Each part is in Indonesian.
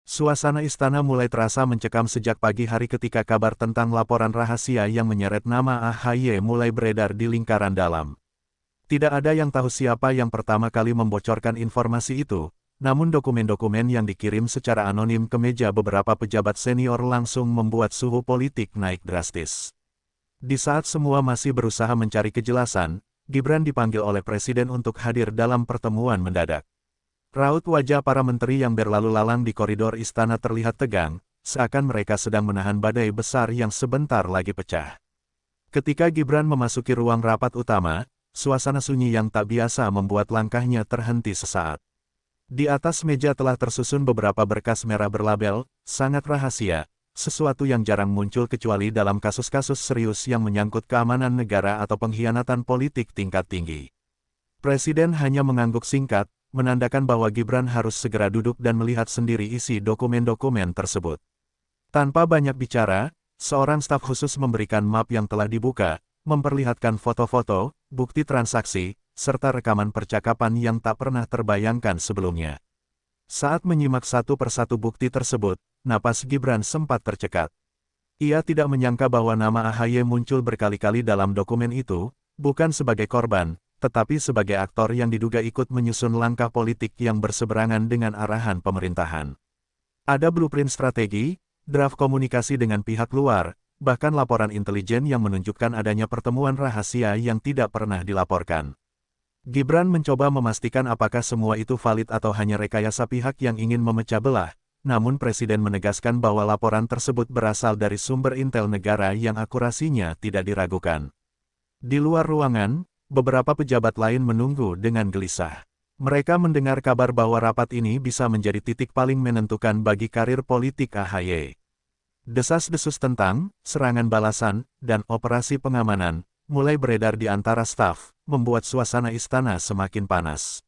Suasana istana mulai terasa mencekam sejak pagi hari ketika kabar tentang laporan rahasia yang menyeret nama AHY mulai beredar di lingkaran dalam. Tidak ada yang tahu siapa yang pertama kali membocorkan informasi itu, namun dokumen-dokumen yang dikirim secara anonim ke meja beberapa pejabat senior langsung membuat suhu politik naik drastis. Di saat semua masih berusaha mencari kejelasan, Gibran dipanggil oleh Presiden untuk hadir dalam pertemuan mendadak. Raut wajah para menteri yang berlalu lalang di koridor istana terlihat tegang, seakan mereka sedang menahan badai besar yang sebentar lagi pecah. Ketika Gibran memasuki ruang rapat utama, suasana sunyi yang tak biasa membuat langkahnya terhenti sesaat. Di atas meja telah tersusun beberapa berkas merah berlabel, sangat rahasia, sesuatu yang jarang muncul kecuali dalam kasus-kasus serius yang menyangkut keamanan negara atau pengkhianatan politik tingkat tinggi. Presiden hanya mengangguk singkat, menandakan bahwa Gibran harus segera duduk dan melihat sendiri isi dokumen-dokumen tersebut. Tanpa banyak bicara, seorang staf khusus memberikan map yang telah dibuka, memperlihatkan foto-foto, bukti transaksi, serta rekaman percakapan yang tak pernah terbayangkan sebelumnya. Saat menyimak satu persatu bukti tersebut, napas Gibran sempat tercekat. Ia tidak menyangka bahwa nama AHY muncul berkali-kali dalam dokumen itu, bukan sebagai korban, tetapi sebagai aktor yang diduga ikut menyusun langkah politik yang berseberangan dengan arahan pemerintahan. Ada blueprint strategi, draft komunikasi dengan pihak luar, bahkan laporan intelijen yang menunjukkan adanya pertemuan rahasia yang tidak pernah dilaporkan. Gibran mencoba memastikan apakah semua itu valid atau hanya rekayasa pihak yang ingin memecah belah, namun Presiden menegaskan bahwa laporan tersebut berasal dari sumber intel negara yang akurasinya tidak diragukan. Di luar ruangan, beberapa pejabat lain menunggu dengan gelisah. Mereka mendengar kabar bahwa rapat ini bisa menjadi titik paling menentukan bagi karir politik AHY. Desas-desus tentang serangan balasan dan operasi pengamanan mulai beredar di antara staf, membuat suasana istana semakin panas.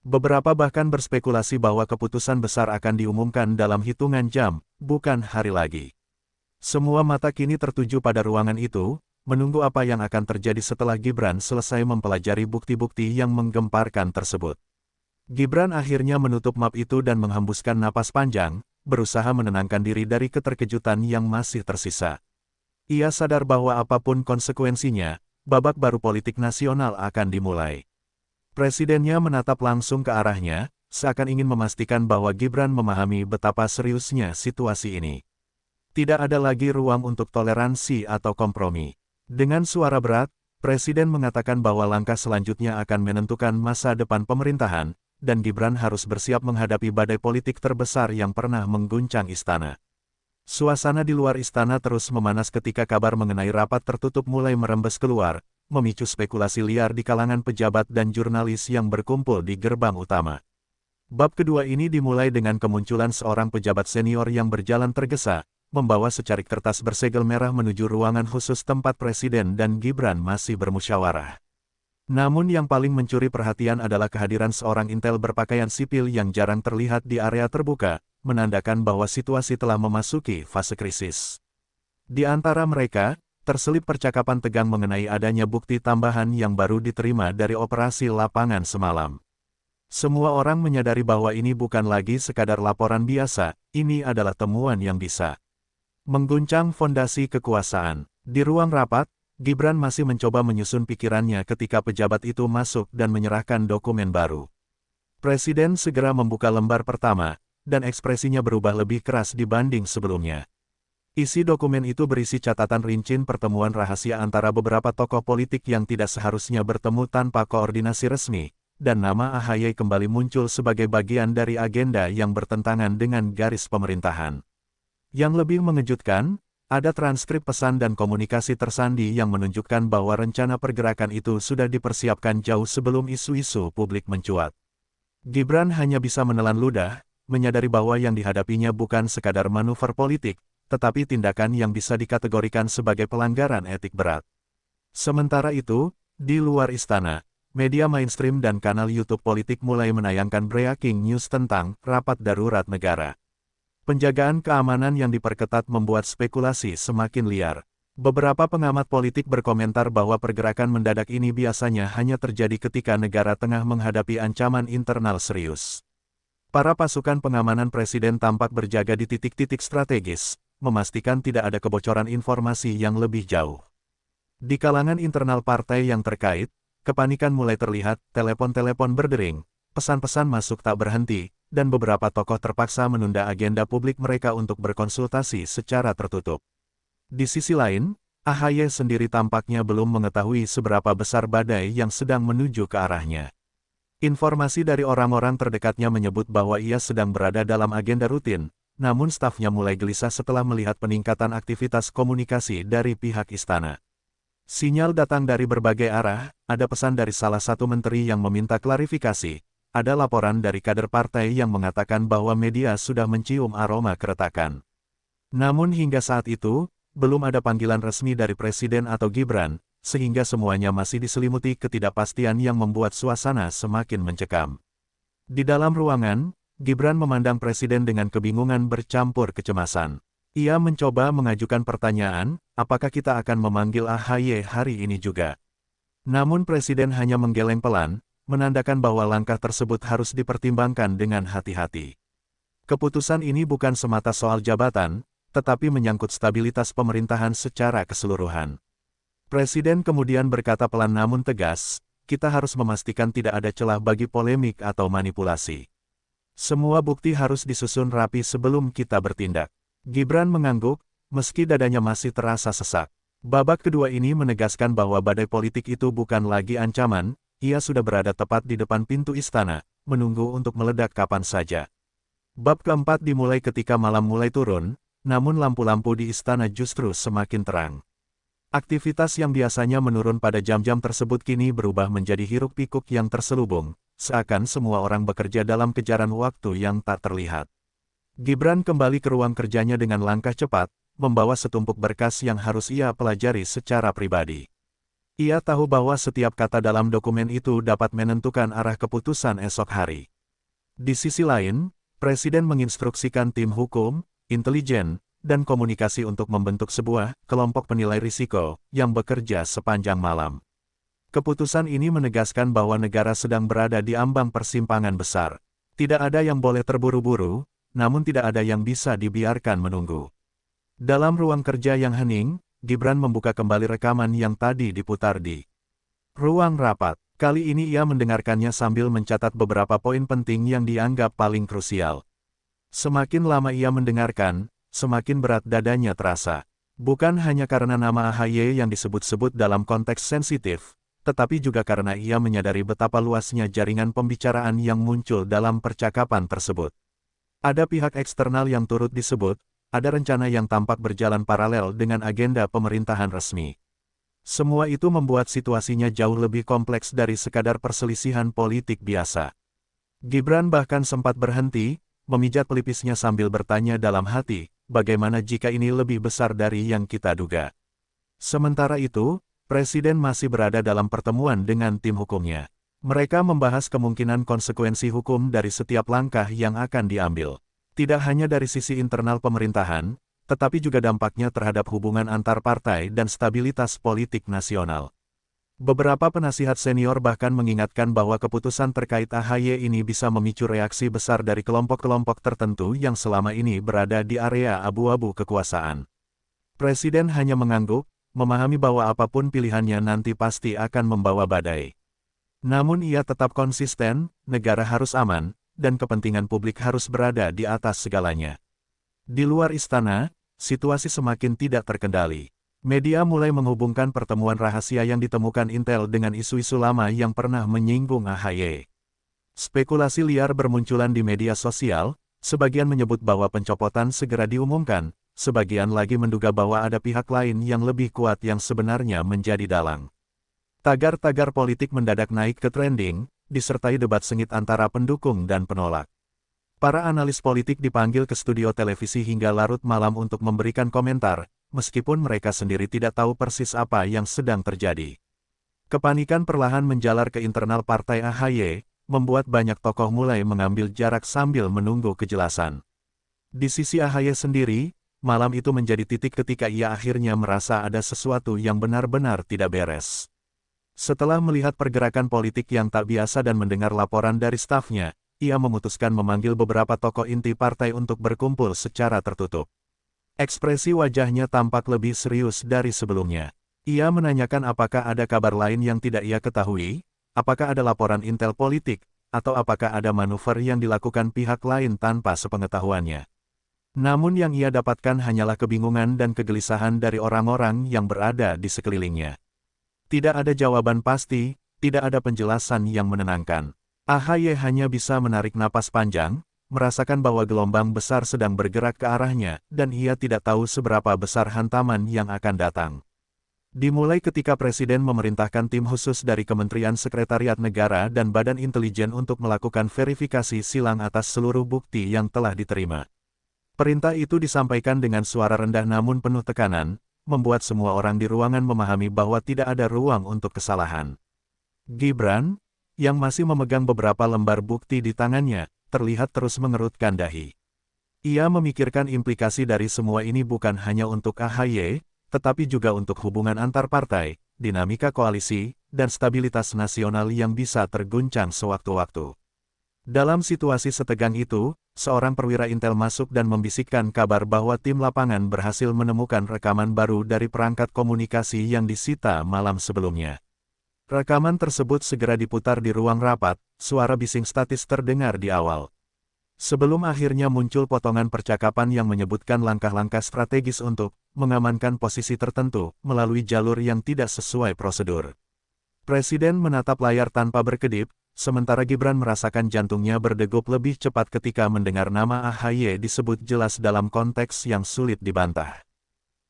Beberapa bahkan berspekulasi bahwa keputusan besar akan diumumkan dalam hitungan jam, bukan hari lagi. Semua mata kini tertuju pada ruangan itu, menunggu apa yang akan terjadi setelah Gibran selesai mempelajari bukti-bukti yang menggemparkan tersebut. Gibran akhirnya menutup map itu dan menghembuskan napas panjang, berusaha menenangkan diri dari keterkejutan yang masih tersisa. Ia sadar bahwa apapun konsekuensinya, babak baru politik nasional akan dimulai. Presidennya menatap langsung ke arahnya, seakan ingin memastikan bahwa Gibran memahami betapa seriusnya situasi ini. Tidak ada lagi ruang untuk toleransi atau kompromi. Dengan suara berat, Presiden mengatakan bahwa langkah selanjutnya akan menentukan masa depan pemerintahan, dan Gibran harus bersiap menghadapi badai politik terbesar yang pernah mengguncang istana. Suasana di luar istana terus memanas ketika kabar mengenai rapat tertutup mulai merembes keluar, memicu spekulasi liar di kalangan pejabat dan jurnalis yang berkumpul di gerbang utama. Bab kedua ini dimulai dengan kemunculan seorang pejabat senior yang berjalan tergesa, membawa secarik kertas bersegel merah menuju ruangan khusus tempat Presiden dan Gibran masih bermusyawarah. Namun yang paling mencuri perhatian adalah kehadiran seorang intel berpakaian sipil yang jarang terlihat di area terbuka, menandakan bahwa situasi telah memasuki fase krisis. Di antara mereka, terselip percakapan tegang mengenai adanya bukti tambahan yang baru diterima dari operasi lapangan semalam. Semua orang menyadari bahwa ini bukan lagi sekadar laporan biasa, ini adalah temuan yang bisa mengguncang fondasi kekuasaan. Di ruang rapat, Gibran masih mencoba menyusun pikirannya ketika pejabat itu masuk dan menyerahkan dokumen baru. Presiden segera membuka lembar pertama, dan ekspresinya berubah lebih keras dibanding sebelumnya. Isi dokumen itu berisi catatan rinci pertemuan rahasia antara beberapa tokoh politik yang tidak seharusnya bertemu tanpa koordinasi resmi, dan nama AHY kembali muncul sebagai bagian dari agenda yang bertentangan dengan garis pemerintahan. Yang lebih mengejutkan, ada transkrip pesan dan komunikasi tersandi yang menunjukkan bahwa rencana pergerakan itu sudah dipersiapkan jauh sebelum isu-isu publik mencuat. Gibran hanya bisa menelan ludah, menyadari bahwa yang dihadapinya bukan sekadar manuver politik, tetapi tindakan yang bisa dikategorikan sebagai pelanggaran etik berat. Sementara itu, di luar istana, media mainstream dan kanal YouTube politik mulai menayangkan breaking news tentang rapat darurat negara. Penjagaan keamanan yang diperketat membuat spekulasi semakin liar. Beberapa pengamat politik berkomentar bahwa pergerakan mendadak ini biasanya hanya terjadi ketika negara tengah menghadapi ancaman internal serius. Para pasukan pengamanan presiden tampak berjaga di titik-titik strategis, memastikan tidak ada kebocoran informasi yang lebih jauh. Di kalangan internal partai yang terkait, kepanikan mulai terlihat, telepon-telepon berdering, pesan-pesan masuk tak berhenti, dan beberapa tokoh terpaksa menunda agenda publik mereka untuk berkonsultasi secara tertutup. Di sisi lain, AHY sendiri tampaknya belum mengetahui seberapa besar badai yang sedang menuju ke arahnya. Informasi dari orang-orang terdekatnya menyebut bahwa ia sedang berada dalam agenda rutin, namun stafnya mulai gelisah setelah melihat peningkatan aktivitas komunikasi dari pihak istana. Sinyal datang dari berbagai arah, ada pesan dari salah satu menteri yang meminta klarifikasi, ada laporan dari kader partai yang mengatakan bahwa media sudah mencium aroma keretakan. Namun hingga saat itu, belum ada panggilan resmi dari Presiden atau Gibran, sehingga semuanya masih diselimuti ketidakpastian yang membuat suasana semakin mencekam. Di dalam ruangan, Gibran memandang Presiden dengan kebingungan bercampur kecemasan. Ia mencoba mengajukan pertanyaan, apakah kita akan memanggil AHY hari ini juga? Namun Presiden hanya menggeleng pelan, menandakan bahwa langkah tersebut harus dipertimbangkan dengan hati-hati. Keputusan ini bukan semata soal jabatan, tetapi menyangkut stabilitas pemerintahan secara keseluruhan. Presiden kemudian berkata pelan namun tegas, kita harus memastikan tidak ada celah bagi polemik atau manipulasi. Semua bukti harus disusun rapi sebelum kita bertindak. Gibran mengangguk, meski dadanya masih terasa sesak. Babak kedua ini menegaskan bahwa badai politik itu bukan lagi ancaman, ia sudah berada tepat di depan pintu istana, menunggu untuk meledak kapan saja. Bab keempat dimulai ketika malam mulai turun, namun lampu-lampu di istana justru semakin terang. Aktivitas yang biasanya menurun pada jam-jam tersebut kini berubah menjadi hiruk-pikuk yang terselubung, seakan semua orang bekerja dalam kejaran waktu yang tak terlihat. Gibran kembali ke ruang kerjanya dengan langkah cepat, membawa setumpuk berkas yang harus ia pelajari secara pribadi. Ia tahu bahwa setiap kata dalam dokumen itu dapat menentukan arah keputusan esok hari. Di sisi lain, Presiden menginstruksikan tim hukum, intelijen, dan komunikasi untuk membentuk sebuah kelompok penilai risiko yang bekerja sepanjang malam. Keputusan ini menegaskan bahwa negara sedang berada di ambang persimpangan besar. Tidak ada yang boleh terburu-buru, namun tidak ada yang bisa dibiarkan menunggu. Dalam ruang kerja yang hening, Gibran membuka kembali rekaman yang tadi diputar di ruang rapat. Kali ini ia mendengarkannya sambil mencatat beberapa poin penting yang dianggap paling krusial. Semakin lama ia mendengarkan, semakin berat dadanya terasa. Bukan hanya karena nama AHY yang disebut-sebut dalam konteks sensitif, tetapi juga karena ia menyadari betapa luasnya jaringan pembicaraan yang muncul dalam percakapan tersebut. Ada pihak eksternal yang turut disebut, ada rencana yang tampak berjalan paralel dengan agenda pemerintahan resmi. Semua itu membuat situasinya jauh lebih kompleks dari sekadar perselisihan politik biasa. Gibran bahkan sempat berhenti, memijat pelipisnya sambil bertanya dalam hati, bagaimana jika ini lebih besar dari yang kita duga. Sementara itu, Presiden masih berada dalam pertemuan dengan tim hukumnya. Mereka membahas kemungkinan konsekuensi hukum dari setiap langkah yang akan diambil. Tidak hanya dari sisi internal pemerintahan, tetapi juga dampaknya terhadap hubungan antar partai dan stabilitas politik nasional. Beberapa penasihat senior bahkan mengingatkan bahwa keputusan terkait AHY ini bisa memicu reaksi besar dari kelompok-kelompok tertentu yang selama ini berada di area abu-abu kekuasaan. Presiden hanya mengangguk, memahami bahwa apapun pilihannya nanti pasti akan membawa badai. Namun ia tetap konsisten, negara harus aman, dan kepentingan publik harus berada di atas segalanya. Di luar istana, situasi semakin tidak terkendali. Media mulai menghubungkan pertemuan rahasia yang ditemukan Intel dengan isu-isu lama yang pernah menyinggung AHY. Spekulasi liar bermunculan di media sosial, sebagian menyebut bahwa pencopotan segera diumumkan, sebagian lagi menduga bahwa ada pihak lain yang lebih kuat yang sebenarnya menjadi dalang. Tagar-tagar politik mendadak naik ke trending, disertai debat sengit antara pendukung dan penolak. Para analis politik dipanggil ke studio televisi hingga larut malam untuk memberikan komentar, meskipun mereka sendiri tidak tahu persis apa yang sedang terjadi. Kepanikan perlahan menjalar ke internal partai AHY, membuat banyak tokoh mulai mengambil jarak sambil menunggu kejelasan. Di sisi AHY sendiri, malam itu menjadi titik ketika ia akhirnya merasa ada sesuatu yang benar-benar tidak beres. Setelah melihat pergerakan politik yang tak biasa dan mendengar laporan dari stafnya, ia memutuskan memanggil beberapa tokoh inti partai untuk berkumpul secara tertutup. Ekspresi wajahnya tampak lebih serius dari sebelumnya. Ia menanyakan apakah ada kabar lain yang tidak ia ketahui, apakah ada laporan intel politik, atau apakah ada manuver yang dilakukan pihak lain tanpa sepengetahuannya. Namun yang ia dapatkan hanyalah kebingungan dan kegelisahan dari orang-orang yang berada di sekelilingnya. Tidak ada jawaban pasti, tidak ada penjelasan yang menenangkan. AHY hanya bisa menarik napas panjang, merasakan bahwa gelombang besar sedang bergerak ke arahnya, dan ia tidak tahu seberapa besar hantaman yang akan datang. Dimulai ketika Presiden memerintahkan tim khusus dari Kementerian Sekretariat Negara dan Badan Intelijen untuk melakukan verifikasi silang atas seluruh bukti yang telah diterima. Perintah itu disampaikan dengan suara rendah namun penuh tekanan, membuat semua orang di ruangan memahami bahwa tidak ada ruang untuk kesalahan. Gibran, yang masih memegang beberapa lembar bukti di tangannya, terlihat terus mengerutkan dahi. Ia memikirkan implikasi dari semua ini bukan hanya untuk AHY, tetapi juga untuk hubungan antar partai, dinamika koalisi, dan stabilitas nasional yang bisa terguncang sewaktu-waktu. Dalam situasi setegang itu, seorang perwira intel masuk dan membisikkan kabar bahwa tim lapangan berhasil menemukan rekaman baru dari perangkat komunikasi yang disita malam sebelumnya. Rekaman tersebut segera diputar di ruang rapat, suara bising statis terdengar di awal. Sebelum akhirnya muncul potongan percakapan yang menyebutkan langkah-langkah strategis untuk mengamankan posisi tertentu melalui jalur yang tidak sesuai prosedur. Presiden menatap layar tanpa berkedip, sementara Gibran merasakan jantungnya berdegup lebih cepat ketika mendengar nama AHY disebut jelas dalam konteks yang sulit dibantah.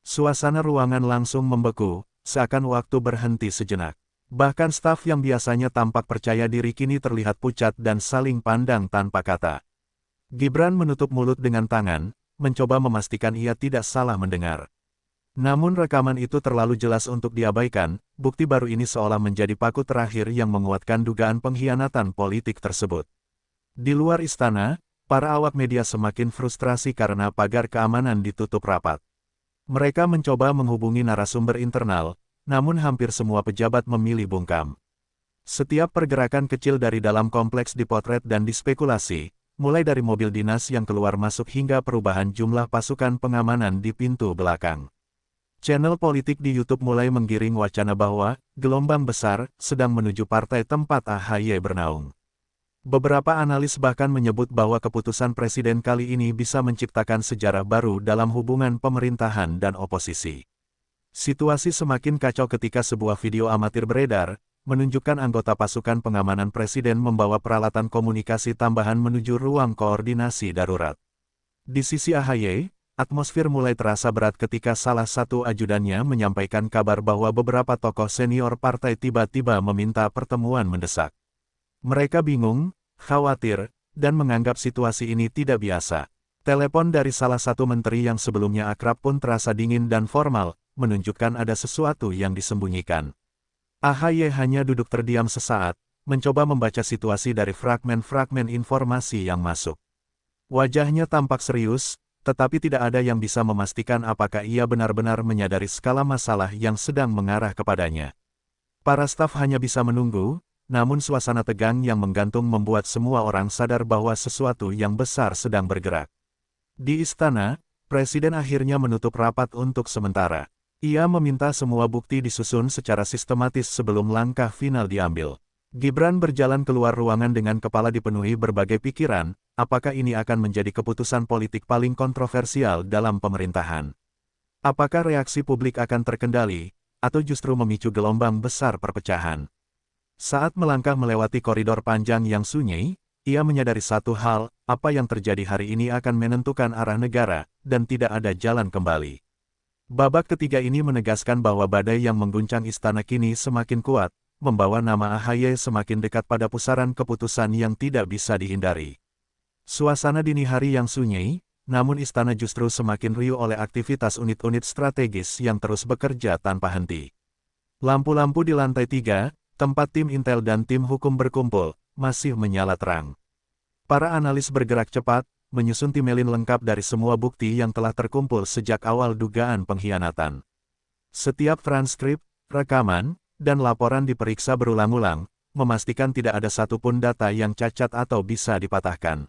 Suasana ruangan langsung membeku, seakan waktu berhenti sejenak. Bahkan staf yang biasanya tampak percaya diri kini terlihat pucat dan saling pandang tanpa kata. Gibran menutup mulut dengan tangan, mencoba memastikan ia tidak salah mendengar. Namun rekaman itu terlalu jelas untuk diabaikan, bukti baru ini seolah menjadi paku terakhir yang menguatkan dugaan pengkhianatan politik tersebut. Di luar istana, para awak media semakin frustrasi karena pagar keamanan ditutup rapat. Mereka mencoba menghubungi narasumber internal, namun hampir semua pejabat memilih bungkam. Setiap pergerakan kecil dari dalam kompleks dipotret dan dispekulasi, mulai dari mobil dinas yang keluar masuk hingga perubahan jumlah pasukan pengamanan di pintu belakang. Channel politik di YouTube mulai menggiring wacana bahwa gelombang besar sedang menuju partai tempat AHY bernaung. Beberapa analis bahkan menyebut bahwa keputusan presiden kali ini bisa menciptakan sejarah baru dalam hubungan pemerintahan dan oposisi. Situasi semakin kacau ketika sebuah video amatir beredar, menunjukkan anggota pasukan pengamanan presiden membawa peralatan komunikasi tambahan menuju ruang koordinasi darurat. Di sisi AHY, atmosfer mulai terasa berat ketika salah satu ajudannya menyampaikan kabar bahwa beberapa tokoh senior partai tiba-tiba meminta pertemuan mendesak. Mereka bingung, khawatir, dan menganggap situasi ini tidak biasa. Telepon dari salah satu menteri yang sebelumnya akrab pun terasa dingin dan formal, menunjukkan ada sesuatu yang disembunyikan. AHY hanya duduk terdiam sesaat, mencoba membaca situasi dari fragmen-fragmen informasi yang masuk. Wajahnya tampak serius, tetapi tidak ada yang bisa memastikan apakah ia benar-benar menyadari skala masalah yang sedang mengarah kepadanya. Para staf hanya bisa menunggu, namun suasana tegang yang menggantung membuat semua orang sadar bahwa sesuatu yang besar sedang bergerak. Di istana, Presiden akhirnya menutup rapat untuk sementara. Ia meminta semua bukti disusun secara sistematis sebelum langkah final diambil. Gibran berjalan keluar ruangan dengan kepala dipenuhi berbagai pikiran, apakah ini akan menjadi keputusan politik paling kontroversial dalam pemerintahan? Apakah reaksi publik akan terkendali, atau justru memicu gelombang besar perpecahan? Saat melangkah melewati koridor panjang yang sunyi, ia menyadari satu hal, apa yang terjadi hari ini akan menentukan arah negara, dan tidak ada jalan kembali. Babak ketiga ini menegaskan bahwa badai yang mengguncang istana kini semakin kuat, membawa nama AHY semakin dekat pada pusaran keputusan yang tidak bisa dihindari. Suasana dini hari yang sunyi, namun istana justru semakin riuh oleh aktivitas unit-unit strategis yang terus bekerja tanpa henti. Lampu-lampu di lantai 3, tempat tim intel dan tim hukum berkumpul, masih menyala terang. Para analis bergerak cepat, menyusun timeline lengkap dari semua bukti yang telah terkumpul sejak awal dugaan pengkhianatan. Setiap transkrip, rekaman, dan laporan diperiksa berulang-ulang, memastikan tidak ada satupun data yang cacat atau bisa dipatahkan.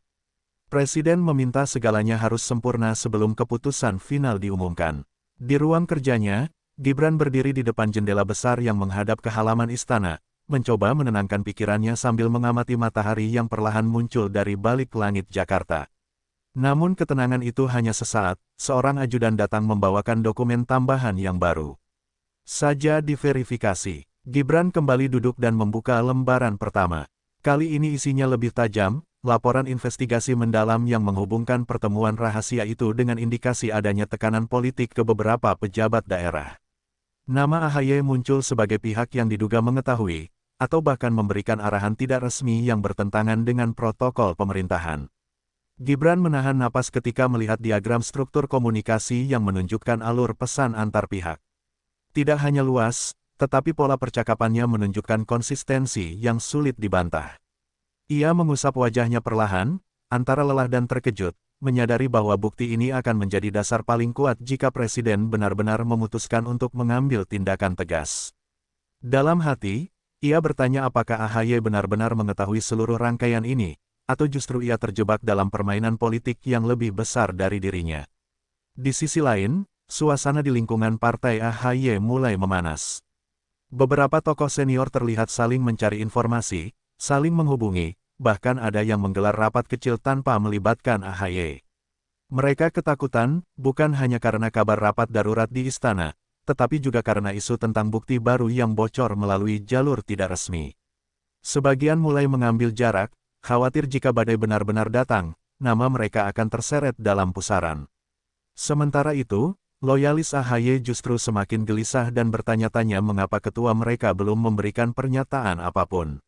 Presiden meminta segalanya harus sempurna sebelum keputusan final diumumkan. Di ruang kerjanya, Gibran berdiri di depan jendela besar yang menghadap ke halaman istana, mencoba menenangkan pikirannya sambil mengamati matahari yang perlahan muncul dari balik langit Jakarta. Namun ketenangan itu hanya sesaat, seorang ajudan datang membawakan dokumen tambahan yang baru saja diverifikasi. Gibran kembali duduk dan membuka lembaran pertama. Kali ini isinya lebih tajam, laporan investigasi mendalam yang menghubungkan pertemuan rahasia itu dengan indikasi adanya tekanan politik ke beberapa pejabat daerah. Nama AHY muncul sebagai pihak yang diduga mengetahui, atau bahkan memberikan arahan tidak resmi yang bertentangan dengan protokol pemerintahan. Gibran menahan napas ketika melihat diagram struktur komunikasi yang menunjukkan alur pesan antar pihak. Tidak hanya luas, tetapi pola percakapannya menunjukkan konsistensi yang sulit dibantah. Ia mengusap wajahnya perlahan, antara lelah dan terkejut, menyadari bahwa bukti ini akan menjadi dasar paling kuat jika Presiden benar-benar memutuskan untuk mengambil tindakan tegas. Dalam hati, ia bertanya apakah AHY benar-benar mengetahui seluruh rangkaian ini, atau justru ia terjebak dalam permainan politik yang lebih besar dari dirinya. Di sisi lain, suasana di lingkungan partai AHY mulai memanas. Beberapa tokoh senior terlihat saling mencari informasi, saling menghubungi, bahkan ada yang menggelar rapat kecil tanpa melibatkan AHY. Mereka ketakutan, bukan hanya karena kabar rapat darurat di istana, tetapi juga karena isu tentang bukti baru yang bocor melalui jalur tidak resmi. Sebagian mulai mengambil jarak, khawatir jika badai benar-benar datang, nama mereka akan terseret dalam pusaran. Sementara itu, loyalis AHY justru semakin gelisah dan bertanya-tanya mengapa ketua mereka belum memberikan pernyataan apapun.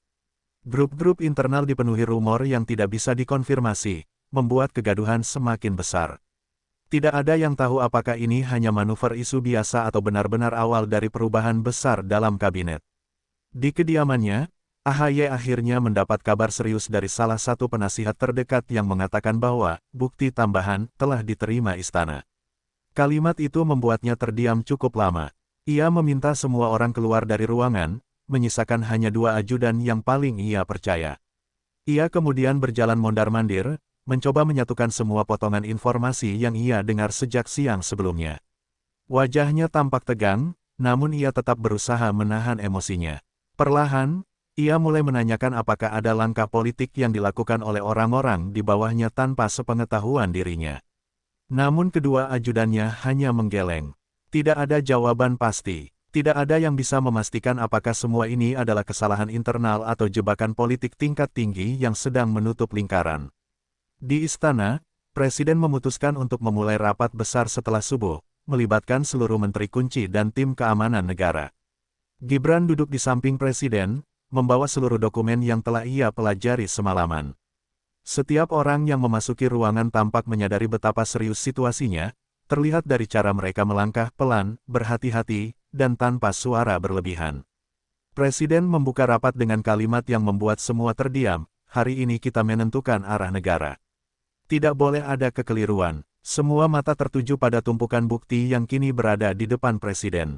Grup-grup internal dipenuhi rumor yang tidak bisa dikonfirmasi, membuat kegaduhan semakin besar. Tidak ada yang tahu apakah ini hanya manuver isu biasa atau benar-benar awal dari perubahan besar dalam kabinet. Di kediamannya, AHY akhirnya mendapat kabar serius dari salah satu penasihat terdekat yang mengatakan bahwa bukti tambahan telah diterima istana. Kalimat itu membuatnya terdiam cukup lama. Ia meminta semua orang keluar dari ruangan, menyisakan hanya 2 ajudan yang paling ia percaya. Ia kemudian berjalan mondar-mandir, mencoba menyatukan semua potongan informasi yang ia dengar sejak siang sebelumnya. Wajahnya tampak tegang, namun ia tetap berusaha menahan emosinya. Perlahan, ia mulai menanyakan apakah ada langkah politik yang dilakukan oleh orang-orang di bawahnya tanpa sepengetahuan dirinya. Namun kedua ajudannya hanya menggeleng. Tidak ada jawaban pasti. Tidak ada yang bisa memastikan apakah semua ini adalah kesalahan internal atau jebakan politik tingkat tinggi yang sedang menutup lingkaran. Di istana, Presiden memutuskan untuk memulai rapat besar setelah subuh, melibatkan seluruh menteri kunci dan tim keamanan negara. Gibran duduk di samping Presiden, membawa seluruh dokumen yang telah ia pelajari semalaman. Setiap orang yang memasuki ruangan tampak menyadari betapa serius situasinya, terlihat dari cara mereka melangkah pelan, berhati-hati, dan tanpa suara berlebihan. Presiden membuka rapat dengan kalimat yang membuat semua terdiam, hari ini kita menentukan arah negara. Tidak boleh ada kekeliruan, semua mata tertuju pada tumpukan bukti yang kini berada di depan Presiden.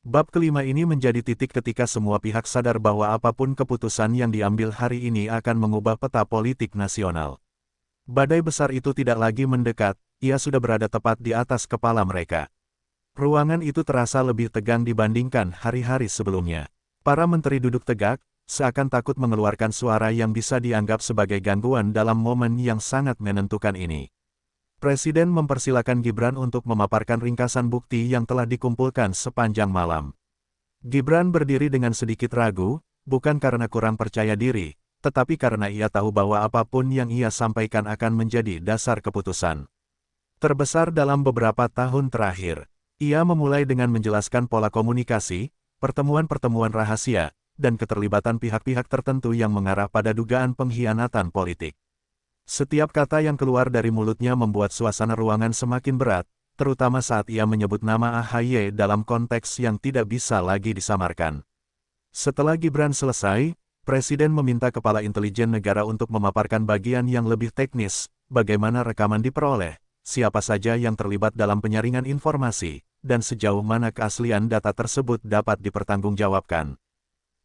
Bab kelima ini menjadi titik ketika semua pihak sadar bahwa apapun keputusan yang diambil hari ini akan mengubah peta politik nasional. Badai besar itu tidak lagi mendekat, ia sudah berada tepat di atas kepala mereka. Ruangan itu terasa lebih tegang dibandingkan hari-hari sebelumnya. Para menteri duduk tegak, seakan takut mengeluarkan suara yang bisa dianggap sebagai gangguan dalam momen yang sangat menentukan ini. Presiden mempersilakan Gibran untuk memaparkan ringkasan bukti yang telah dikumpulkan sepanjang malam. Gibran berdiri dengan sedikit ragu, bukan karena kurang percaya diri, tetapi karena ia tahu bahwa apapun yang ia sampaikan akan menjadi dasar keputusan terbesar dalam beberapa tahun terakhir. Ia memulai dengan menjelaskan pola komunikasi, pertemuan-pertemuan rahasia, dan keterlibatan pihak-pihak tertentu yang mengarah pada dugaan pengkhianatan politik. Setiap kata yang keluar dari mulutnya membuat suasana ruangan semakin berat, terutama saat ia menyebut nama AHY dalam konteks yang tidak bisa lagi disamarkan. Setelah Gibran selesai, Presiden meminta Kepala Intelijen Negara untuk memaparkan bagian yang lebih teknis, bagaimana rekaman diperoleh, siapa saja yang terlibat dalam penyaringan informasi, dan sejauh mana keaslian data tersebut dapat dipertanggungjawabkan.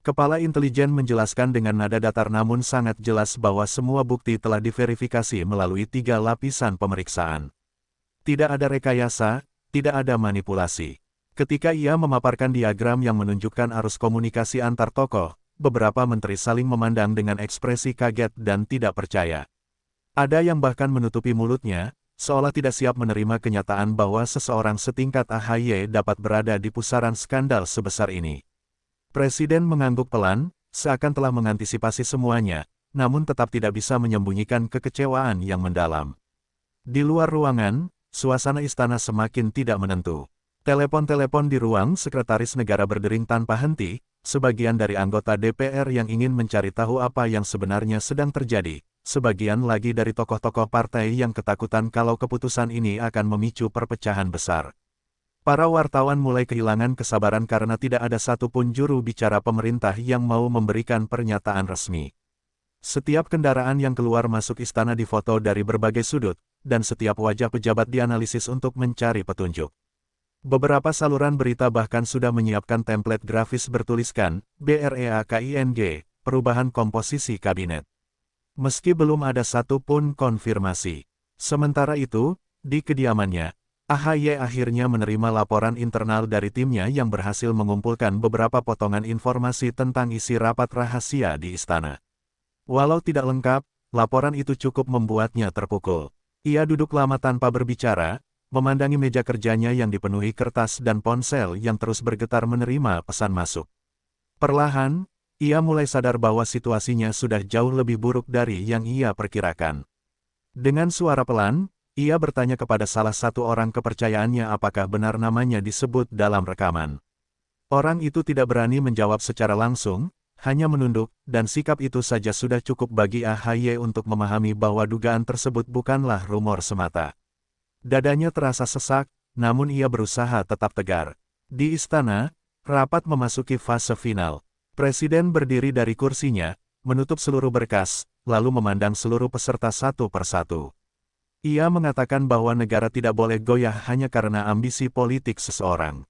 Kepala intelijen menjelaskan dengan nada datar namun sangat jelas bahwa semua bukti telah diverifikasi melalui 3 lapisan pemeriksaan. Tidak ada rekayasa, tidak ada manipulasi. Ketika ia memaparkan diagram yang menunjukkan arus komunikasi antar tokoh, beberapa menteri saling memandang dengan ekspresi kaget dan tidak percaya. Ada yang bahkan menutupi mulutnya, seolah tidak siap menerima kenyataan bahwa seseorang setingkat AHY dapat berada di pusaran skandal sebesar ini. Presiden mengangguk pelan, seakan telah mengantisipasi semuanya, namun tetap tidak bisa menyembunyikan kekecewaan yang mendalam. Di luar ruangan, suasana istana semakin tidak menentu. Telepon-telepon di ruang sekretaris negara berdering tanpa henti, sebagian dari anggota DPR yang ingin mencari tahu apa yang sebenarnya sedang terjadi, sebagian lagi dari tokoh-tokoh partai yang ketakutan kalau keputusan ini akan memicu perpecahan besar. Para wartawan mulai kehilangan kesabaran karena tidak ada satupun juru bicara pemerintah yang mau memberikan pernyataan resmi. Setiap kendaraan yang keluar masuk istana difoto dari berbagai sudut, dan setiap wajah pejabat dianalisis untuk mencari petunjuk. Beberapa saluran berita bahkan sudah menyiapkan template grafis bertuliskan, BREAKING, perubahan komposisi kabinet. Meski belum ada satupun konfirmasi. Sementara itu, di kediamannya, AHY akhirnya menerima laporan internal dari timnya yang berhasil mengumpulkan beberapa potongan informasi tentang isi rapat rahasia di istana. Walau tidak lengkap, laporan itu cukup membuatnya terpukul. Ia duduk lama tanpa berbicara, memandangi meja kerjanya yang dipenuhi kertas dan ponsel yang terus bergetar menerima pesan masuk. Perlahan, ia mulai sadar bahwa situasinya sudah jauh lebih buruk dari yang ia perkirakan. Dengan suara pelan, ia bertanya kepada salah satu orang kepercayaannya apakah benar namanya disebut dalam rekaman. Orang itu tidak berani menjawab secara langsung, hanya menunduk, dan sikap itu saja sudah cukup bagi AHY untuk memahami bahwa dugaan tersebut bukanlah rumor semata. Dadanya terasa sesak, namun ia berusaha tetap tegar. Di istana, rapat memasuki fase final. Presiden berdiri dari kursinya, menutup seluruh berkas, lalu memandang seluruh peserta satu persatu. Ia mengatakan bahwa negara tidak boleh goyah hanya karena ambisi politik seseorang.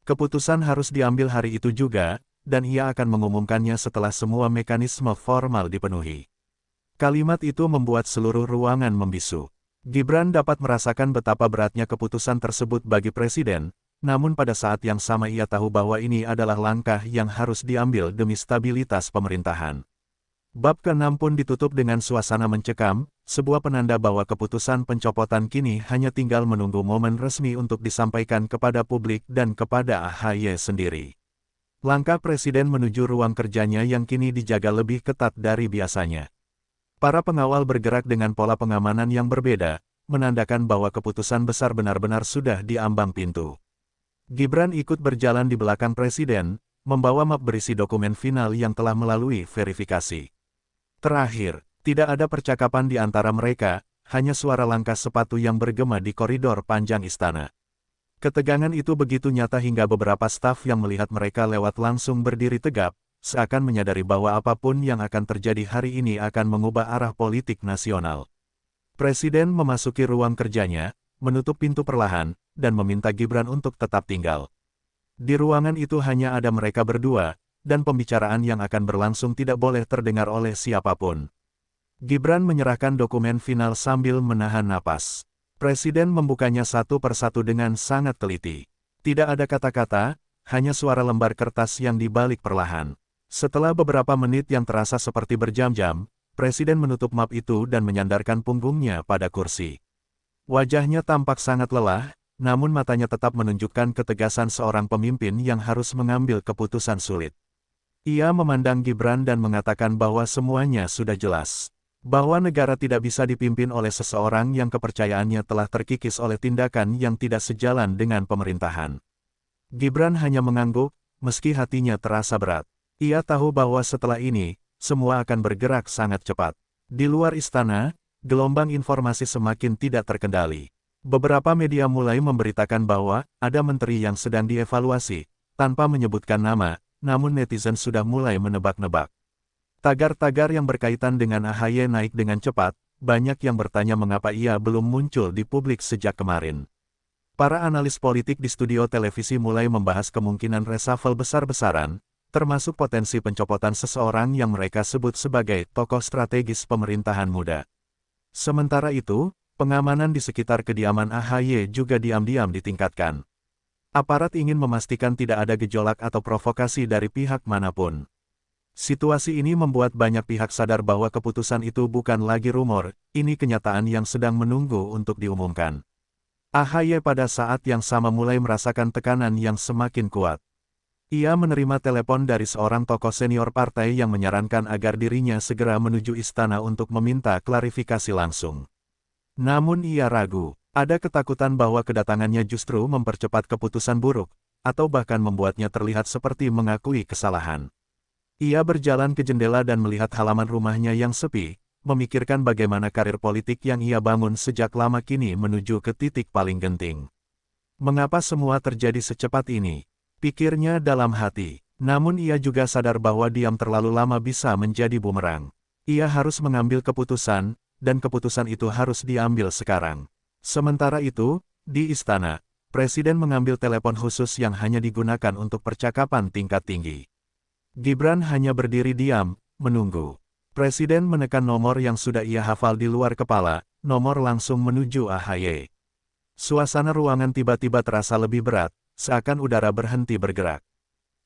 Keputusan harus diambil hari itu juga, dan ia akan mengumumkannya setelah semua mekanisme formal dipenuhi. Kalimat itu membuat seluruh ruangan membisu. Gibran dapat merasakan betapa beratnya keputusan tersebut bagi presiden, namun pada saat yang sama ia tahu bahwa ini adalah langkah yang harus diambil demi stabilitas pemerintahan. Bab ke-6 pun ditutup dengan suasana mencekam, sebuah penanda bahwa keputusan pencopotan kini hanya tinggal menunggu momen resmi untuk disampaikan kepada publik dan kepada AHY sendiri. Langkah presiden menuju ruang kerjanya yang kini dijaga lebih ketat dari biasanya. Para pengawal bergerak dengan pola pengamanan yang berbeda, menandakan bahwa keputusan besar benar-benar sudah di ambang pintu. Gibran ikut berjalan di belakang presiden, membawa map berisi dokumen final yang telah melalui verifikasi. Terakhir, tidak ada percakapan di antara mereka, hanya suara langkah sepatu yang bergema di koridor panjang istana. Ketegangan itu begitu nyata hingga beberapa staf yang melihat mereka lewat langsung berdiri tegap, seakan menyadari bahwa apapun yang akan terjadi hari ini akan mengubah arah politik nasional. Presiden memasuki ruang kerjanya, menutup pintu perlahan, dan meminta Gibran untuk tetap tinggal. Di ruangan itu hanya ada mereka berdua, dan pembicaraan yang akan berlangsung tidak boleh terdengar oleh siapapun. Gibran menyerahkan dokumen final sambil menahan napas. Presiden membukanya satu persatu dengan sangat teliti. Tidak ada kata-kata, hanya suara lembar kertas yang dibalik perlahan. Setelah beberapa menit yang terasa seperti berjam-jam, Presiden menutup map itu dan menyandarkan punggungnya pada kursi. Wajahnya tampak sangat lelah, namun matanya tetap menunjukkan ketegasan seorang pemimpin yang harus mengambil keputusan sulit. Ia memandang Gibran dan mengatakan bahwa semuanya sudah jelas. Bahwa negara tidak bisa dipimpin oleh seseorang yang kepercayaannya telah terkikis oleh tindakan yang tidak sejalan dengan pemerintahan. Gibran hanya mengangguk, meski hatinya terasa berat. Ia tahu bahwa setelah ini, semua akan bergerak sangat cepat. Di luar istana, gelombang informasi semakin tidak terkendali. Beberapa media mulai memberitakan bahwa ada menteri yang sedang dievaluasi, tanpa menyebutkan nama, namun netizen sudah mulai menebak-nebak. Tagar-tagar yang berkaitan dengan AHY naik dengan cepat, banyak yang bertanya mengapa ia belum muncul di publik sejak kemarin. Para analis politik di studio televisi mulai membahas kemungkinan reshuffle besar-besaran, termasuk potensi pencopotan seseorang yang mereka sebut sebagai tokoh strategis pemerintahan muda. Sementara itu, pengamanan di sekitar kediaman AHY juga diam-diam ditingkatkan. Aparat ingin memastikan tidak ada gejolak atau provokasi dari pihak manapun. Situasi ini membuat banyak pihak sadar bahwa keputusan itu bukan lagi rumor, ini kenyataan yang sedang menunggu untuk diumumkan. AHY pada saat yang sama mulai merasakan tekanan yang semakin kuat. Ia menerima telepon dari seorang tokoh senior partai yang menyarankan agar dirinya segera menuju istana untuk meminta klarifikasi langsung. Namun ia ragu, ada ketakutan bahwa kedatangannya justru mempercepat keputusan buruk, atau bahkan membuatnya terlihat seperti mengakui kesalahan. Ia berjalan ke jendela dan melihat halaman rumahnya yang sepi, memikirkan bagaimana karir politik yang ia bangun sejak lama kini menuju ke titik paling genting. Mengapa semua terjadi secepat ini? Pikirnya dalam hati. Namun ia juga sadar bahwa diam terlalu lama bisa menjadi bumerang. Ia harus mengambil keputusan, dan keputusan itu harus diambil sekarang. Sementara itu, di istana, Presiden mengambil telepon khusus yang hanya digunakan untuk percakapan tingkat tinggi. Gibran hanya berdiri diam, menunggu. Presiden menekan nomor yang sudah ia hafal di luar kepala, nomor langsung menuju AHY. Suasana ruangan tiba-tiba terasa lebih berat, seakan udara berhenti bergerak.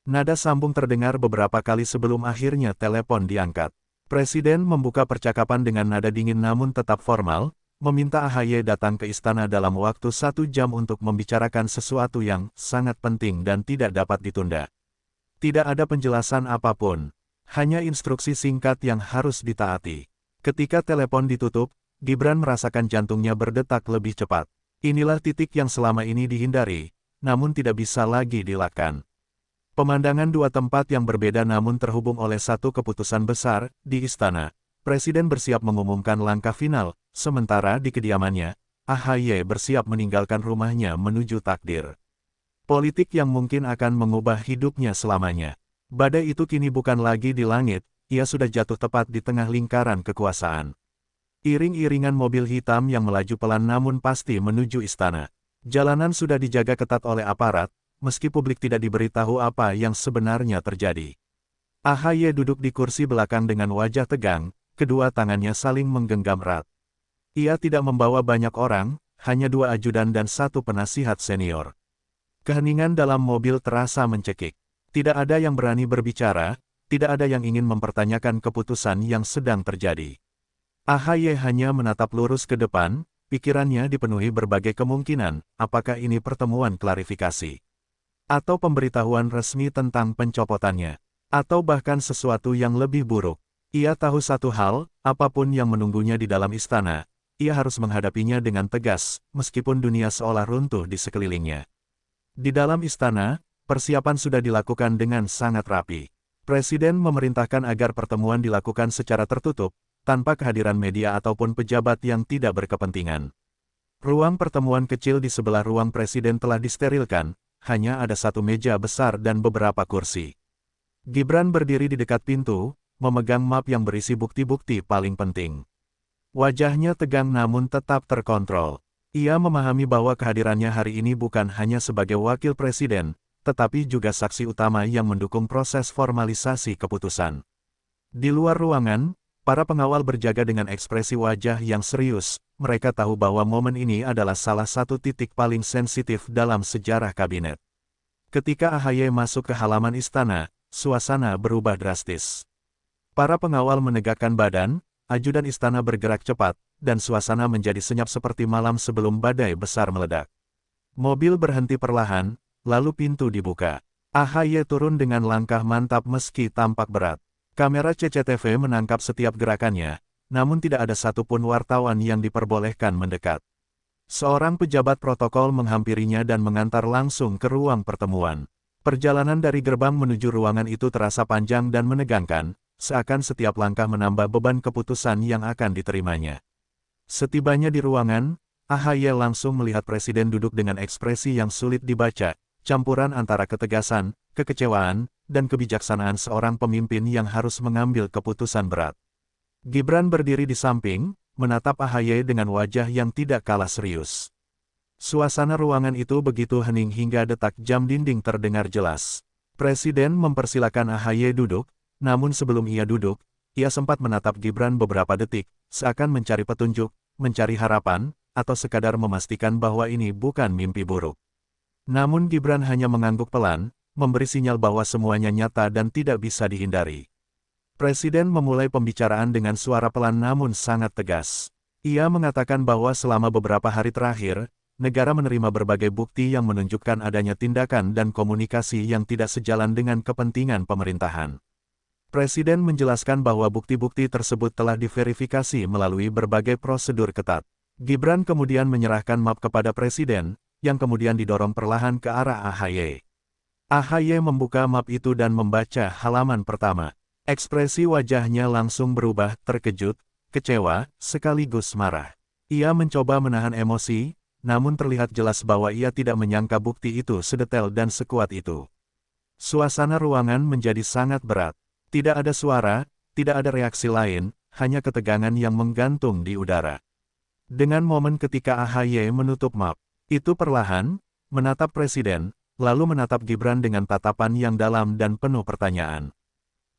Nada sambung terdengar beberapa kali sebelum akhirnya telepon diangkat. Presiden membuka percakapan dengan nada dingin namun tetap formal, meminta AHY datang ke istana dalam waktu 1 jam untuk membicarakan sesuatu yang sangat penting dan tidak dapat ditunda. Tidak ada penjelasan apapun, hanya instruksi singkat yang harus ditaati. Ketika telepon ditutup, Gibran merasakan jantungnya berdetak lebih cepat. Inilah titik yang selama ini dihindari, namun tidak bisa lagi dilakukan. Pemandangan dua tempat yang berbeda namun terhubung oleh satu keputusan besar, di istana. Presiden bersiap mengumumkan langkah final, sementara di kediamannya, AHY bersiap meninggalkan rumahnya menuju takdir politik yang mungkin akan mengubah hidupnya selamanya. Badai itu kini bukan lagi di langit, ia sudah jatuh tepat di tengah lingkaran kekuasaan. Iring-iringan mobil hitam yang melaju pelan namun pasti menuju istana. Jalanan sudah dijaga ketat oleh aparat, meski publik tidak diberitahu apa yang sebenarnya terjadi. AHY duduk di kursi belakang dengan wajah tegang, kedua tangannya saling menggenggam erat. Ia tidak membawa banyak orang, hanya 2 ajudan dan 1 penasihat senior. Keheningan dalam mobil terasa mencekik. Tidak ada yang berani berbicara, tidak ada yang ingin mempertanyakan keputusan yang sedang terjadi. AHY hanya menatap lurus ke depan, pikirannya dipenuhi berbagai kemungkinan, apakah ini pertemuan klarifikasi, atau pemberitahuan resmi tentang pencopotannya, atau bahkan sesuatu yang lebih buruk. Ia tahu satu hal, apapun yang menunggunya di dalam istana, ia harus menghadapinya dengan tegas, meskipun dunia seolah runtuh di sekelilingnya. Di dalam istana, persiapan sudah dilakukan dengan sangat rapi. Presiden memerintahkan agar pertemuan dilakukan secara tertutup, tanpa kehadiran media ataupun pejabat yang tidak berkepentingan. Ruang pertemuan kecil di sebelah ruang presiden telah disterilkan, hanya ada 1 meja besar dan beberapa kursi. Gibran berdiri di dekat pintu, memegang map yang berisi bukti-bukti paling penting. Wajahnya tegang namun tetap terkontrol. Ia memahami bahwa kehadirannya hari ini bukan hanya sebagai wakil presiden, tetapi juga saksi utama yang mendukung proses formalisasi keputusan. Di luar ruangan, para pengawal berjaga dengan ekspresi wajah yang serius, mereka tahu bahwa momen ini adalah salah satu titik paling sensitif dalam sejarah kabinet. Ketika AHY masuk ke halaman istana, suasana berubah drastis. Para pengawal menegakkan badan, ajudan istana bergerak cepat, dan suasana menjadi senyap seperti malam sebelum badai besar meledak. Mobil berhenti perlahan, lalu pintu dibuka. AHY turun dengan langkah mantap meski tampak berat. Kamera CCTV menangkap setiap gerakannya, namun tidak ada satupun wartawan yang diperbolehkan mendekat. Seorang pejabat protokol menghampirinya dan mengantar langsung ke ruang pertemuan. Perjalanan dari gerbang menuju ruangan itu terasa panjang dan menegangkan, seakan setiap langkah menambah beban keputusan yang akan diterimanya. Setibanya di ruangan, AHY langsung melihat presiden duduk dengan ekspresi yang sulit dibaca, campuran antara ketegasan, kekecewaan, dan kebijaksanaan seorang pemimpin yang harus mengambil keputusan berat. Gibran berdiri di samping, menatap AHY dengan wajah yang tidak kalah serius. Suasana ruangan itu begitu hening hingga detak jam dinding terdengar jelas. Presiden mempersilakan AHY duduk, namun sebelum ia duduk, ia sempat menatap Gibran beberapa detik, seakan mencari petunjuk, mencari harapan, atau sekadar memastikan bahwa ini bukan mimpi buruk. Namun Gibran hanya mengangguk pelan, memberi sinyal bahwa semuanya nyata dan tidak bisa dihindari. Presiden memulai pembicaraan dengan suara pelan namun sangat tegas. Ia mengatakan bahwa selama beberapa hari terakhir, negara menerima berbagai bukti yang menunjukkan adanya tindakan dan komunikasi yang tidak sejalan dengan kepentingan pemerintahan. Presiden menjelaskan bahwa bukti-bukti tersebut telah diverifikasi melalui berbagai prosedur ketat. Gibran kemudian menyerahkan map kepada Presiden, yang kemudian didorong perlahan ke arah AHY. AHY membuka map itu dan membaca halaman pertama. Ekspresi wajahnya langsung berubah, terkejut, kecewa, sekaligus marah. Ia mencoba menahan emosi, namun terlihat jelas bahwa ia tidak menyangka bukti itu sedetail dan sekuat itu. Suasana ruangan menjadi sangat berat. Tidak ada suara, tidak ada reaksi lain, hanya ketegangan yang menggantung di udara. Dengan momen ketika AHY menutup map, itu perlahan, menatap Presiden, lalu menatap Gibran dengan tatapan yang dalam dan penuh pertanyaan.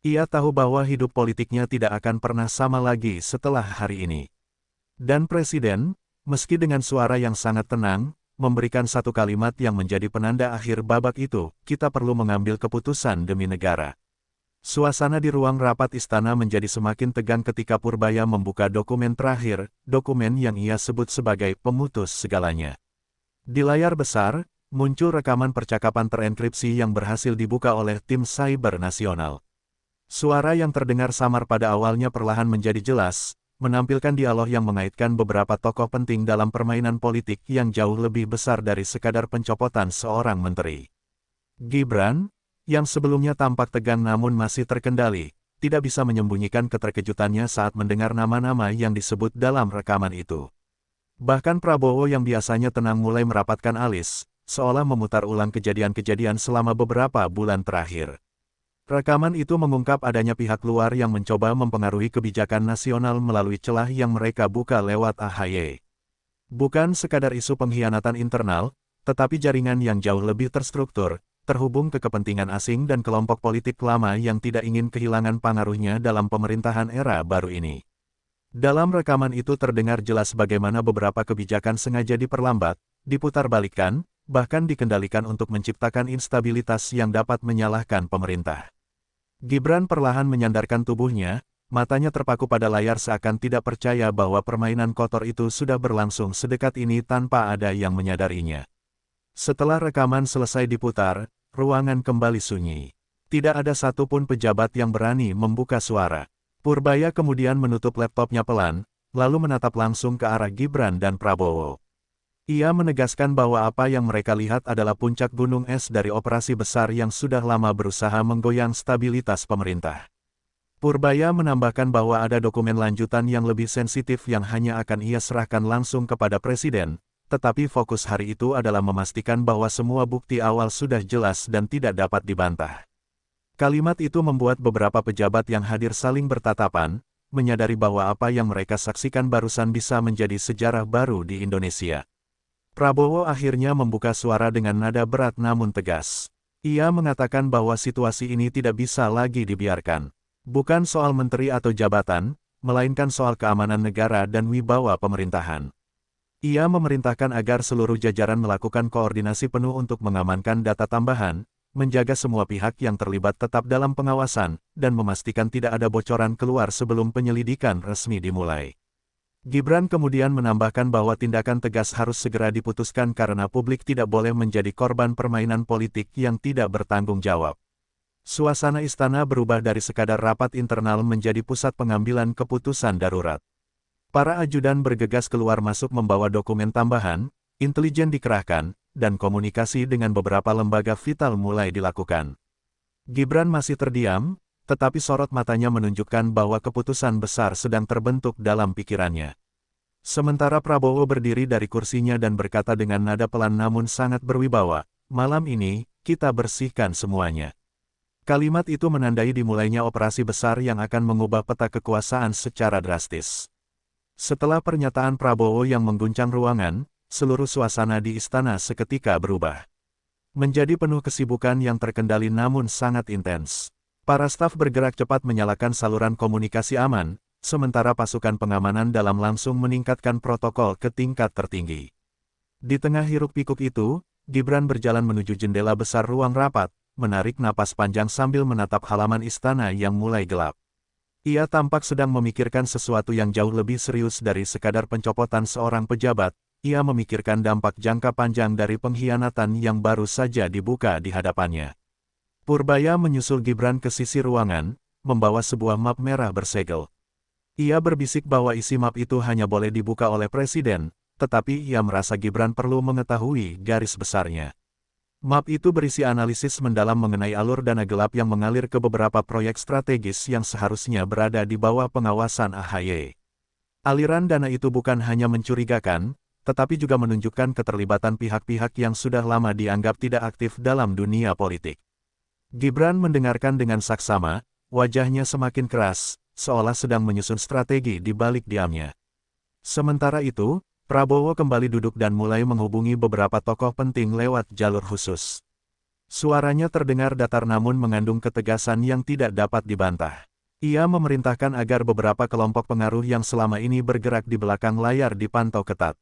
Ia tahu bahwa hidup politiknya tidak akan pernah sama lagi setelah hari ini. Dan Presiden, meski dengan suara yang sangat tenang, memberikan satu kalimat yang menjadi penanda akhir babak itu, kita perlu mengambil keputusan demi negara. Suasana di ruang rapat istana menjadi semakin tegang ketika Purbaya membuka dokumen terakhir, dokumen yang ia sebut sebagai pemutus segalanya. Di layar besar, muncul rekaman percakapan terenkripsi yang berhasil dibuka oleh tim Cyber Nasional. Suara yang terdengar samar pada awalnya perlahan menjadi jelas, menampilkan dialog yang mengaitkan beberapa tokoh penting dalam permainan politik yang jauh lebih besar dari sekadar pencopotan seorang menteri. Gibran, yang sebelumnya tampak tegang namun masih terkendali, tidak bisa menyembunyikan keterkejutannya saat mendengar nama-nama yang disebut dalam rekaman itu. Bahkan Prabowo yang biasanya tenang mulai merapatkan alis, seolah memutar ulang kejadian-kejadian selama beberapa bulan terakhir. Rekaman itu mengungkap adanya pihak luar yang mencoba mempengaruhi kebijakan nasional melalui celah yang mereka buka lewat AHY. Bukan sekadar isu pengkhianatan internal, tetapi jaringan yang jauh lebih terstruktur, terhubung ke kepentingan asing dan kelompok politik lama yang tidak ingin kehilangan pengaruhnya dalam pemerintahan era baru ini. Dalam rekaman itu terdengar jelas bagaimana beberapa kebijakan sengaja diperlambat, diputarbalikkan, bahkan dikendalikan untuk menciptakan instabilitas yang dapat menyalahkan pemerintah. Gibran perlahan menyandarkan tubuhnya, matanya terpaku pada layar seakan tidak percaya bahwa permainan kotor itu sudah berlangsung sedekat ini tanpa ada yang menyadarinya. Setelah rekaman selesai diputar, ruangan kembali sunyi. Tidak ada satupun pejabat yang berani membuka suara. Purbaya kemudian menutup laptopnya pelan, lalu menatap langsung ke arah Gibran dan Prabowo. Ia menegaskan bahwa apa yang mereka lihat adalah puncak gunung es dari operasi besar yang sudah lama berusaha menggoyang stabilitas pemerintah. Purbaya menambahkan bahwa ada dokumen lanjutan yang lebih sensitif yang hanya akan ia serahkan langsung kepada Presiden, tetapi fokus hari itu adalah memastikan bahwa semua bukti awal sudah jelas dan tidak dapat dibantah. Kalimat itu membuat beberapa pejabat yang hadir saling bertatapan, menyadari bahwa apa yang mereka saksikan barusan bisa menjadi sejarah baru di Indonesia. Prabowo akhirnya membuka suara dengan nada berat namun tegas. Ia mengatakan bahwa situasi ini tidak bisa lagi dibiarkan. Bukan soal menteri atau jabatan, melainkan soal keamanan negara dan wibawa pemerintahan. Ia memerintahkan agar seluruh jajaran melakukan koordinasi penuh untuk mengamankan data tambahan, menjaga semua pihak yang terlibat tetap dalam pengawasan, dan memastikan tidak ada bocoran keluar sebelum penyelidikan resmi dimulai. Gibran kemudian menambahkan bahwa tindakan tegas harus segera diputuskan karena publik tidak boleh menjadi korban permainan politik yang tidak bertanggung jawab. Suasana istana berubah dari sekadar rapat internal menjadi pusat pengambilan keputusan darurat. Para ajudan bergegas keluar masuk membawa dokumen tambahan, intelijen dikerahkan, dan komunikasi dengan beberapa lembaga vital mulai dilakukan. Gibran masih terdiam, tetapi sorot matanya menunjukkan bahwa keputusan besar sedang terbentuk dalam pikirannya. Sementara Prabowo berdiri dari kursinya dan berkata dengan nada pelan namun sangat berwibawa, "Malam ini, kita bersihkan semuanya." Kalimat itu menandai dimulainya operasi besar yang akan mengubah peta kekuasaan secara drastis. Setelah pernyataan Prabowo yang mengguncang ruangan, seluruh suasana di istana seketika berubah. Menjadi penuh kesibukan yang terkendali namun sangat intens. Para staf bergerak cepat menyalakan saluran komunikasi aman, sementara pasukan pengamanan dalam langsung meningkatkan protokol ke tingkat tertinggi. Di tengah hiruk-pikuk itu, Gibran berjalan menuju jendela besar ruang rapat, menarik napas panjang sambil menatap halaman istana yang mulai gelap. Ia tampak sedang memikirkan sesuatu yang jauh lebih serius dari sekadar pencopotan seorang pejabat. Ia memikirkan dampak jangka panjang dari pengkhianatan yang baru saja dibuka di hadapannya. Purbaya menyusul Gibran ke sisi ruangan, membawa sebuah map merah bersegel. Ia berbisik bahwa isi map itu hanya boleh dibuka oleh presiden, tetapi ia merasa Gibran perlu mengetahui garis besarnya. Map itu berisi analisis mendalam mengenai alur dana gelap yang mengalir ke beberapa proyek strategis yang seharusnya berada di bawah pengawasan AHY. Aliran dana itu bukan hanya mencurigakan, tetapi juga menunjukkan keterlibatan pihak-pihak yang sudah lama dianggap tidak aktif dalam dunia politik. Gibran mendengarkan dengan saksama, wajahnya semakin keras, seolah sedang menyusun strategi di balik diamnya. Sementara itu, Prabowo kembali duduk dan mulai menghubungi beberapa tokoh penting lewat jalur khusus. Suaranya terdengar datar namun mengandung ketegasan yang tidak dapat dibantah. Ia memerintahkan agar beberapa kelompok pengaruh yang selama ini bergerak di belakang layar dipantau ketat.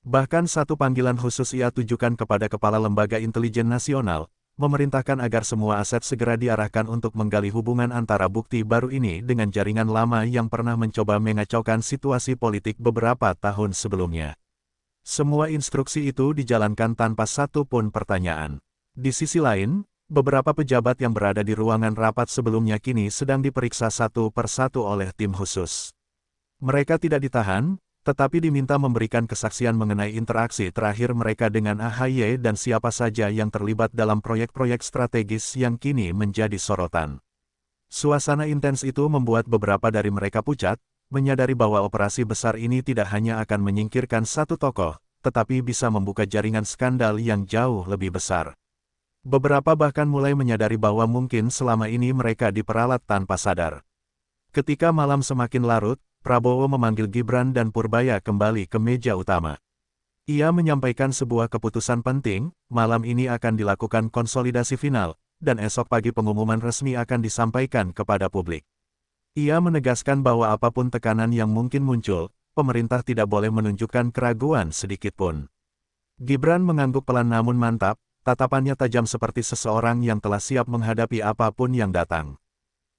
Bahkan satu panggilan khusus ia tujukan kepada Kepala Lembaga Intelijen Nasional, memerintahkan agar semua aset segera diarahkan untuk menggali hubungan antara bukti baru ini dengan jaringan lama yang pernah mencoba mengacaukan situasi politik beberapa tahun sebelumnya. Semua instruksi itu dijalankan tanpa satu pun pertanyaan. Di sisi lain, beberapa pejabat yang berada di ruangan rapat sebelumnya kini sedang diperiksa satu persatu oleh tim khusus. Mereka tidak ditahan, tetapi diminta memberikan kesaksian mengenai interaksi terakhir mereka dengan AHY dan siapa saja yang terlibat dalam proyek-proyek strategis yang kini menjadi sorotan. Suasana intens itu membuat beberapa dari mereka pucat, menyadari bahwa operasi besar ini tidak hanya akan menyingkirkan satu tokoh, tetapi bisa membuka jaringan skandal yang jauh lebih besar. Beberapa bahkan mulai menyadari bahwa mungkin selama ini mereka diperalat tanpa sadar. Ketika malam semakin larut, Prabowo memanggil Gibran dan Purbaya kembali ke meja utama. Ia menyampaikan sebuah keputusan penting, malam ini akan dilakukan konsolidasi final, dan esok pagi pengumuman resmi akan disampaikan kepada publik. Ia menegaskan bahwa apapun tekanan yang mungkin muncul, pemerintah tidak boleh menunjukkan keraguan sedikitpun. Gibran mengangguk pelan namun mantap, tatapannya tajam seperti seseorang yang telah siap menghadapi apapun yang datang.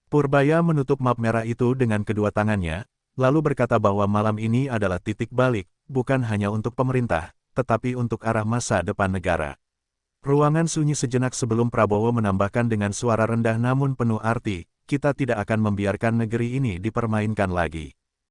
Purbaya menutup map merah itu dengan kedua tangannya, lalu berkata bahwa malam ini adalah titik balik, bukan hanya untuk pemerintah, tetapi untuk arah masa depan negara. Ruangan sunyi sejenak sebelum Prabowo menambahkan dengan suara rendah namun penuh arti, kita tidak akan membiarkan negeri ini dipermainkan lagi.